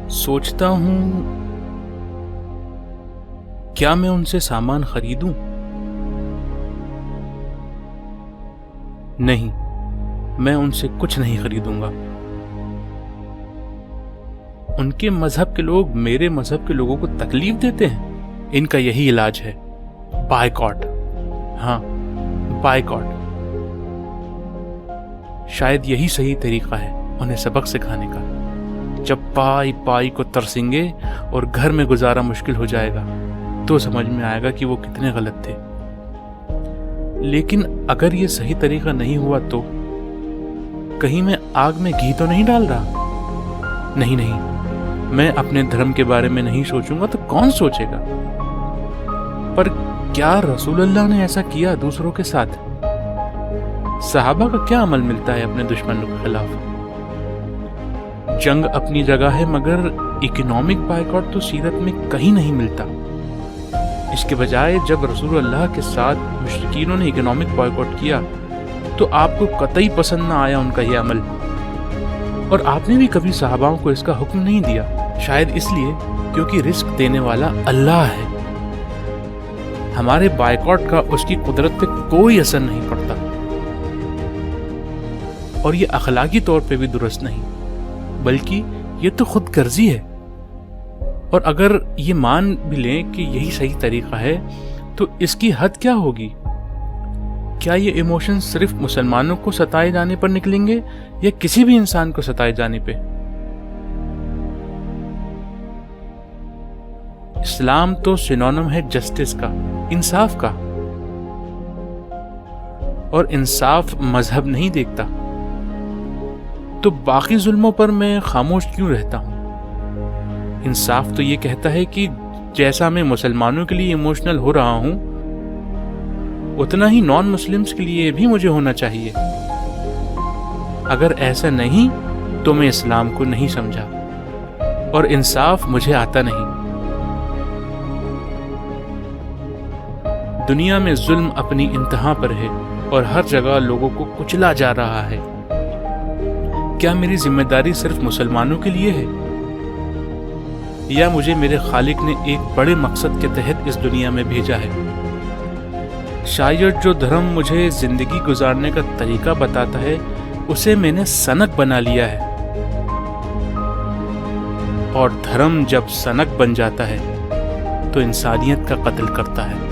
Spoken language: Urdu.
سوچتا ہوں کیا میں ان سے سامان خریدوں؟ نہیں، میں ان سے کچھ نہیں خریدوں گا۔ ان کے مذہب کے لوگ میرے مذہب کے لوگوں کو تکلیف دیتے ہیں، ان کا یہی علاج ہے، بائیکاٹ۔ ہاں، بائیکاٹ۔ شاید یہی صحیح طریقہ ہے انہیں سبق سکھانے کا۔ جب پائی پائی کو ترسیں گے اور گھر میں گزارا مشکل ہو جائے گا تو سمجھ میں آئے گا کہ وہ کتنے غلط تھے۔ لیکن اگر یہ صحیح طریقہ نہیں ہوا تو کہیں میں آگ میں گھی تو نہیں ڈال رہا؟ نہیں، میں اپنے دھرم کے بارے میں نہیں سوچوں گا تو کون سوچے گا؟ پر کیا رسول اللہ نے ایسا کیا دوسروں کے ساتھ؟ صحابہ کا کیا عمل ملتا ہے اپنے دشمنوں کے خلاف؟ جنگ اپنی جگہ ہے، مگر اکنامک بائیکاٹ تو سیرت میں کہیں نہیں ملتا۔ اس کے بجائے جب رسول اللہ کے ساتھ مشرکینوں نے اکنامک بائیکاٹ کیا تو آپ کو قطعی پسند نہ آیا ان کا یہ عمل، اور آپ نے بھی کبھی صحاباؤں کو اس کا حکم نہیں دیا، شاید اس لیے کیونکہ رزق دینے والا اللہ ہے۔ ہمارے بائیکاٹ کا اس کی قدرت پہ کوئی اثر نہیں پڑتا، اور یہ اخلاقی طور پہ بھی درست نہیں، بلکہ یہ تو خود غرضی ہے۔ اور اگر یہ مان بھی لیں کہ یہی صحیح طریقہ ہے تو اس کی حد کیا ہوگی؟ کیا یہ ایموشن صرف مسلمانوں کو ستائے جانے پر نکلیں گے یا کسی بھی انسان کو ستائے جانے پہ؟ اسلام تو سینونیم ہے جسٹس کا، انصاف کا، اور انصاف مذہب نہیں دیکھتا۔ تو باقی ظلموں پر میں خاموش کیوں رہتا ہوں؟ انصاف تو یہ کہتا ہے کہ جیسا میں مسلمانوں کے لیے ایموشنل ہو رہا ہوں اتنا ہی نان مسلمز کے لیے بھی مجھے ہونا چاہیے۔ اگر ایسا نہیں تو میں اسلام کو نہیں سمجھا اور انصاف مجھے آتا نہیں۔ دنیا میں ظلم اپنی انتہا پر ہے اور ہر جگہ لوگوں کو کچلا جا رہا ہے۔ کیا میری ذمہ داری صرف مسلمانوں کے لیے ہے، یا مجھے میرے خالق نے ایک بڑے مقصد کے تحت اس دنیا میں بھیجا ہے؟ شاید جو دھرم مجھے زندگی گزارنے کا طریقہ بتاتا ہے اسے میں نے سنک بنا لیا ہے، اور دھرم جب سنک بن جاتا ہے تو انسانیت کا قتل کرتا ہے۔